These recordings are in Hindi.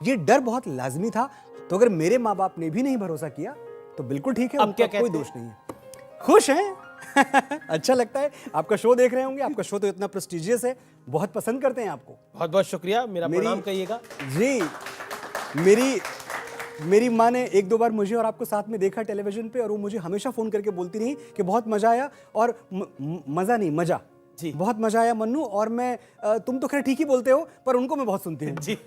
ये डर बहुत लाजमी था। तो अगर मेरे माँ बाप ने भी नहीं भरोसा किया तो बिल्कुल ठीक है, उनका कोई दोष नहीं है। खुश हैं? अच्छा लगता है, आपका शो देख रहे होंगे, आपका शो तो इतना प्रेस्टिजियस है, बहुत पसंद करते हैं आपको। बहुत बहुत शुक्रिया, मेरा प्रणाम कहिएगा। जी, मेरी माँ ने एक दो बार मुझे और आपको साथ में देखा टेलीविजन पे, और वो मुझे हमेशा फोन करके बोलती रही कि बहुत मजा आया, और मजा नहीं मजा जी, बहुत मजा आया मन्नू। और मैं तुम तो खैर ठीक ही बोलते हो, पर उनको मैं बहुत सुनती हूँ जी।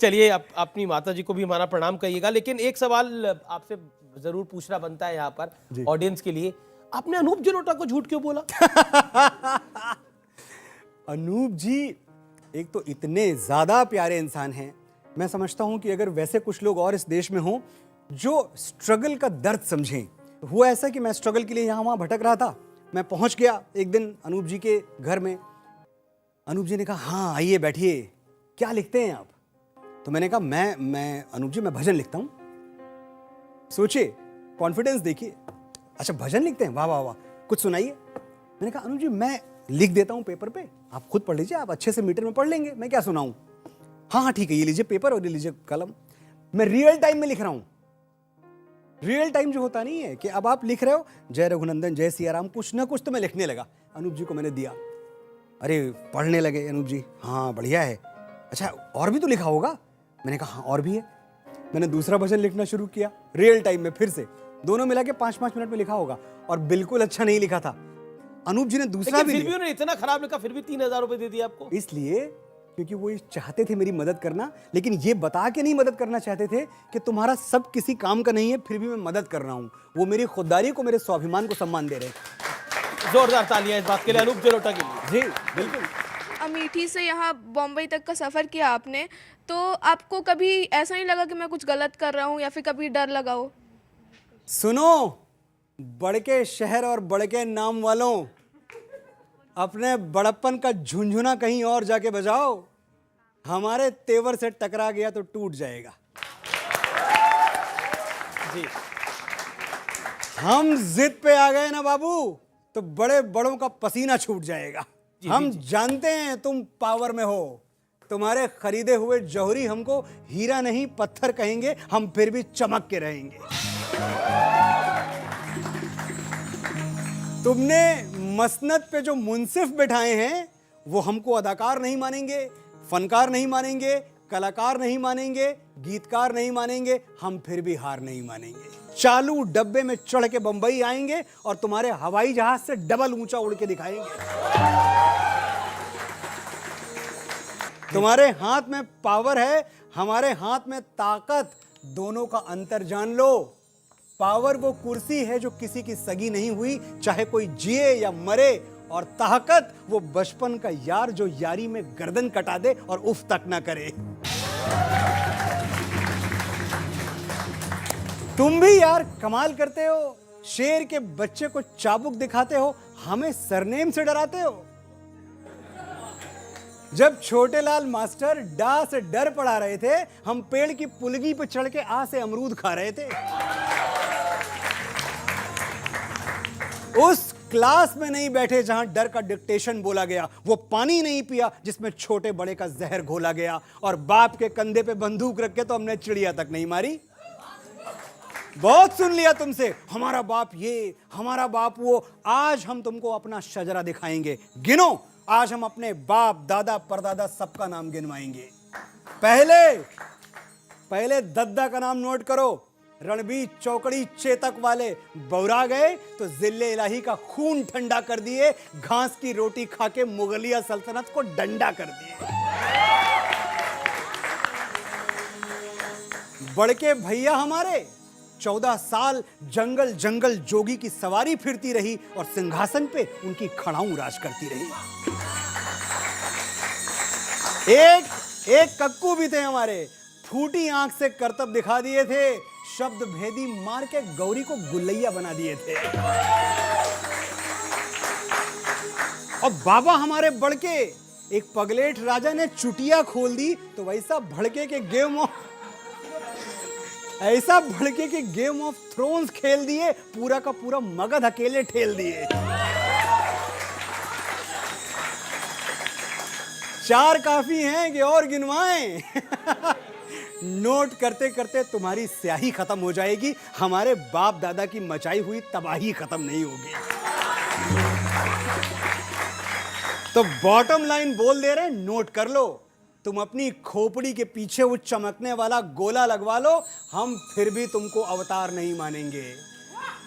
चलिए, अपनी माता जी को भी हमारा प्रणाम कहिएगा। लेकिन एक सवाल आपसे जरूर पूछना बनता है यहाँ पर ऑडियंस के लिए, आपने अनूप जलोटा को झूठ क्यों बोला? अनूप जी एक तो इतने ज्यादा प्यारे इंसान हैं, मैं समझता हूं कि अगर वैसे कुछ लोग और इस देश में हों जो स्ट्रगल का दर्द समझें। हुआ ऐसा कि मैं स्ट्रगल के लिए यहाँ वहाँ भटक रहा था, मैं पहुंच गया एक दिन अनूप जी के घर में। अनूप जी ने कहा हाँ आइए बैठिए, क्या लिखते हैं आप? तो मैंने कहा मैं अनूप जी मैं भजन लिखता हूँ। सोचिए, कॉन्फिडेंस देखिए, अच्छा भजन लिखते हैं, वाह वाह वाह, कुछ सुनाइए। मैंने कहा अनूप जी मैं लिख देता हूँ पेपर पे, आप खुद पढ़ लीजिए, आप अच्छे से मीटर में पढ़ लेंगे, मैं क्या सुनाऊं। हाँ ठीक है, ये लीजिए पेपर और ये लीजिए कलम। मैं रियल टाइम में लिख रहा हूं। रियल टाइम जो होता नहीं है कि अब आप लिख रहे हो जय रघुनंदन जय सिया राम, कुछ ना कुछ तो मैं लिखने लगा। अनूप जी को मैंने दिया, अरे पढ़ने लगे अनूप जी, हाँ बढ़िया है, अच्छा और भी तो लिखा होगा? मैंने कहा हाँ और भी है। मैंने दूसरा भजन लिखना शुरू किया रियल टाइम में, फिर से दोनों मिला के 5-5 मिनट में लिखा होगा, और बिल्कुल अच्छा नहीं लिखा था। अनूप जी ने दूसरा भी, फिर भी उन्होंने इतना खराब लिखा, फिर भी 3000 रुपए दे दिया आपको। इसलिए क्योंकि वो चाहते थे मेरी मदद करना, लेकिन ये बता के नहीं मदद करना चाहते थे कि तुम्हारा सब किसी काम का नहीं है, फिर भी मैं मदद कर रहा हूं। वो मेरी खुददारी को, मेरे स्वाभिमान को सम्मान दे रहे हैं। जोरदार तालियां इस बात के लिए अनूप जलोटा के लिए। जी बिल्कुल। अमेठी से यहाँ बॉम्बे तक का सफ़र किया आपने, तो आपको कभी ऐसा नहीं लगा कि मैं कुछ गलत कर रहा हूँ, या फिर कभी डर लगा हो? सुनो, बड़के शहर और बड़के नाम वालों, अपने बड़प्पन का झुंझुना कहीं और जाके बजाओ, हमारे तेवर से टकरा गया तो टूट जाएगा। जी, हम जिद पे आ गए ना बाबू, तो बड़े बड़ों का पसीना छूट जाएगा। हम जानते हैं तुम पावर में हो, तुम्हारे खरीदे हुए जौहरी हमको हीरा नहीं पत्थर कहेंगे, हम फिर भी चमक के रहेंगे। तुमने मसनद पे जो मुंसिफ बिठाए हैं वो हमको अदाकार नहीं मानेंगे, फनकार नहीं मानेंगे, कलाकार नहीं मानेंगे, गीतकार नहीं मानेंगे, हम फिर भी हार नहीं मानेंगे। चालू डब्बे में चढ़ के बंबई आएंगे और तुम्हारे हवाई जहाज से डबल ऊंचा उड़ के दिखाएंगे। तुम्हारे हाथ में पावर है, हमारे हाथ में ताकत, दोनों का अंतर जान लो। पावर वो कुर्सी है जो किसी की सगी नहीं हुई, चाहे कोई जिए या मरे, और ताकत वो बचपन का यार जो यारी में गर्दन कटा दे और उफ तक ना करे। तुम भी यार कमाल करते हो, शेर के बच्चे को चाबुक दिखाते हो, हमें सरनेम से डराते हो। जब छोटे लाल मास्टर डा से डर पढ़ा रहे थे, हम पेड़ की पुलगी पर चढ़ के आ से अमरूद खा रहे थे। उस क्लास में नहीं बैठे जहां डर का डिक्टेशन बोला गया, वो पानी नहीं पिया जिसमें छोटे बड़े का जहर घोला गया, और बाप के कंधे पे बंदूक रख के तो हमने चिड़िया तक नहीं मारी। बहुत सुन लिया तुमसे, हमारा बाप ये, हमारा बाप वो। आज हम तुमको अपना शजरा दिखाएंगे, गिनो। आज हम अपने बाप दादा परदादा सबका नाम गिनवाएंगे। पहले दद्दा का नाम नोट करो। रणबीर चौकड़ी चेतक वाले बौरा गए तो जिले इलाही का खून ठंडा कर दिए, घास की रोटी खा के मुगलिया सल्तनत को डंडा कर दिए। बड़के भैया हमारे 14 साल जंगल जंगल जोगी की सवारी फिरती रही और सिंहासन पे उनकी खड़ाऊ राज करती रही। एक कक्कू भी थे हमारे, फूटी आंख से करतब दिखा दिए थे, शब्द भेदी मार के गौरी को गुल्लैया बना दिए थे। और बाबा हमारे बड़के, एक पगलेट राजा ने चुटिया खोल दी तो वैसा भड़के के गेम ऑफ थ्रोन्स खेल दिए, पूरा का पूरा मगध अकेले ठेल दिए। 4 काफी हैं कि और गिनवाएं। नोट करते करते तुम्हारी स्याही खत्म हो जाएगी, हमारे बाप दादा की मचाई हुई तबाही खत्म नहीं होगी। तो बॉटम लाइन बोल दे रहे, नोट कर लो। तुम अपनी खोपड़ी के पीछे वो चमकने वाला गोला लगवा लो, हम फिर भी तुमको अवतार नहीं मानेंगे।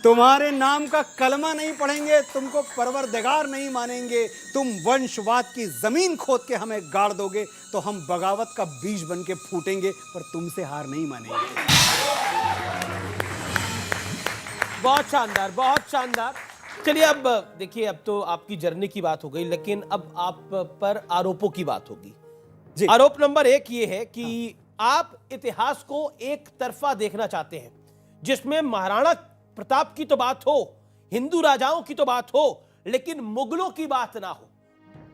तुम्हारे नाम का कलमा नहीं पढ़ेंगे, तुमको परवरदिगार नहीं मानेंगे। तुम वंशवाद की जमीन खोद के हमें गाड़ दोगे तो हम बगावत का बीज बन के फूटेंगे, पर तुमसे हार नहीं मानेंगे। बहुत शानदार, बहुत शानदार। चलिए अब देखिए, अब तो आपकी जर्नी की बात हो गई, लेकिन अब आप पर आरोपों की बात होगी। जी। आरोप नंबर 1 ये है कि आप इतिहास को एक तरफा देखना चाहते हैं, जिसमें महाराणा प्रताप की तो बात हो, हिंदू राजाओं की तो बात हो, लेकिन मुगलों की बात ना हो।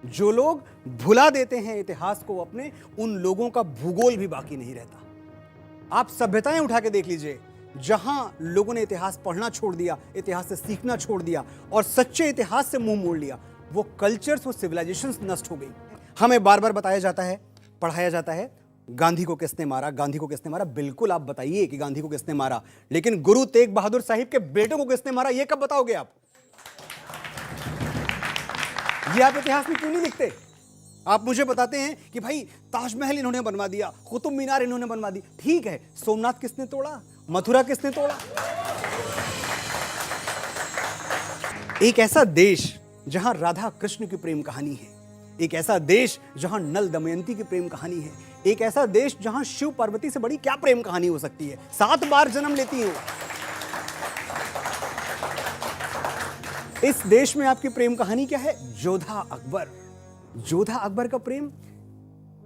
जो लोग भुला देते हैं इतिहास को अपने, उन लोगों का भूगोल भी बाकी नहीं रहता। आप सभ्यताएं उठा के देख लीजिए, जहां लोगों ने इतिहास पढ़ना छोड़ दिया, इतिहास से सीखना छोड़ दिया और सच्चे इतिहास से मुंह मोड़ लिया, वो कल्चर्स, वो सिविलाइजेशंस नष्ट हो गई। हमें बार बार बताया जाता है, पढ़ाया जाता है, गांधी को किसने मारा, गांधी को किसने मारा। बिल्कुल आप बताइए कि गांधी को किसने मारा, लेकिन गुरु तेग बहादुर साहिब के बेटों को किसने मारा, ये कब बताओगे आप? ये आप इतिहास में क्यों नहीं लिखते? आप मुझे बताते हैं कि भाई ताजमहल इन्होंने बनवा दिया, कुतुब मीनार इन्होंने बनवा दी। ठीक है, सोमनाथ किसने तोड़ा, मथुरा किसने तोड़ा? एक ऐसा देश जहां राधा कृष्ण की प्रेम कहानी है, एक ऐसा देश जहां नल दमयंती की प्रेम कहानी है, एक ऐसा देश जहां शिव पार्वती से बड़ी क्या प्रेम कहानी हो सकती है, 7 बार जन्म लेती हो। इस देश में आपकी प्रेम कहानी क्या है? जोधा अकबर। जोधा अकबर का प्रेम,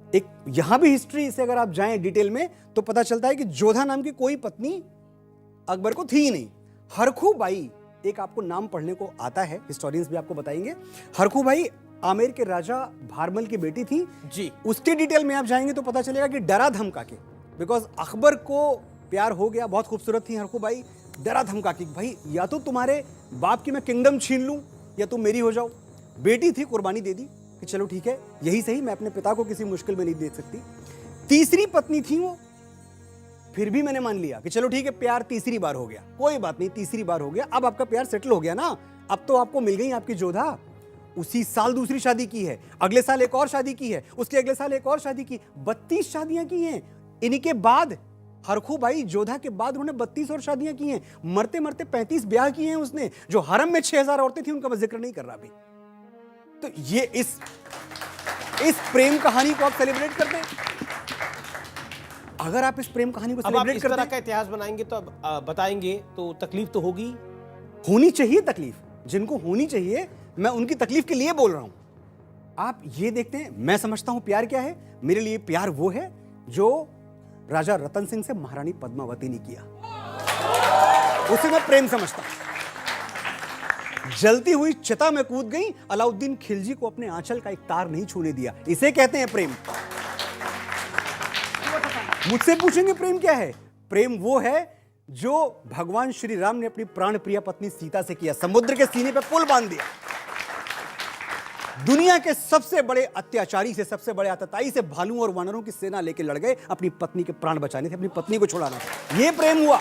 एक यहां भी हिस्ट्री से अगर आप जाएं डिटेल में तो पता चलता है कि जोधा नाम की कोई पत्नी अकबर को थी ही नहीं। हरखू बाई, एक आपको नाम पढ़ने को आता है, हिस्टोरियंस भी आपको बताएंगे। हरखू बाई आमेर के राजा भारमल की बेटी थी जी। उसके डिटेल में आप जाएंगे तो पता चलेगा कि डरा धमका के, बिकॉज अकबर को प्यार हो गया, बहुत खूबसूरत थी हरखू बाई, डरा धमका के भाई या तो तुम्हारे बाप की मैं किंगडम छीन लूं या तुम मेरी हो जाओ। बेटी थी, कुर्बानी दे दी कि चलो ठीक है, यही सही, मैं अपने पिता को किसी मुश्किल में नहीं देख सकती। तीसरी पत्नी थी वो, फिर भी मैंने मान लिया कि चलो ठीक है, प्यार तीसरी बार हो गया, कोई बात नहीं, तीसरी बार हो गया, अब आपका प्यार सेटल हो गया ना, अब तो आपको मिल गई आपकी जोधा। उसी साल दूसरी शादी की है, अगले साल एक और शादी की है, उसके अगले साल एक और शादी की, 32 शादियां की हैं। इनके बाद हरखू बाई जोधा के बाद उन्होंने 32 और शादियां की हैं, मरते मरते 35 ब्याह किए हैं उसने। जो हरम में 6000 औरतें थी उनका मैं जिक्र नहीं कर रहा अभी। तो ये इस प्रेम कहानी को आप सेलिब्रेट करते हैं। अगर आप इस प्रेम कहानी को अब आप सेलिब्रेट इस करते तरह हैं, का इतिहास बनाएंगे तो अब बताएंगे तो तकलीफ तो होगी। होनी चाहिए तकलीफ, जिनको होनी चाहिए, मैं उनकी तकलीफ के लिए बोल रहा हूं। आप ये देखते हैं, मैं समझता हूं प्यार क्या है। मेरे लिए प्यार वो है जो राजा रतन सिंह से महारानी पद्मावती ने किया, उसे मैं प्रेम समझता हूं। जलती हुई चिता में कूद गई, अलाउद्दीन खिलजी को अपने आंचल का एक तार नहीं छूने दिया, इसे कहते हैं प्रेम। मुझसे पूछेंगे प्रेम क्या है? प्रेम वो है जो भगवान श्री राम ने अपनी प्राण प्रिय पत्नी सीता से किया, समुद्र के सीने पे पुल बांध दिया। दुनिया के सबसे बड़े अत्याचारी से, सबसे बड़े आतताई से भालुओं और वानरों की सेना लेके लड़ गए, अपनी पत्नी के प्राण बचाने थे, अपनी पत्नी को छुड़ाना था। ये प्रेम हुआ।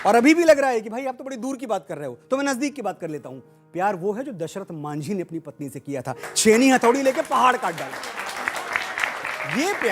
और अभी भी लग रहा है कि भाई आप तो बड़ी दूर की बात कर रहे हो, तो मैं नजदीक की बात कर लेता हूं। प्यार वो है जो दशरथ मांझी ने अपनी पत्नी से किया था, छेनी हथौड़ी लेके पहाड़ काट डाला। ये प्यार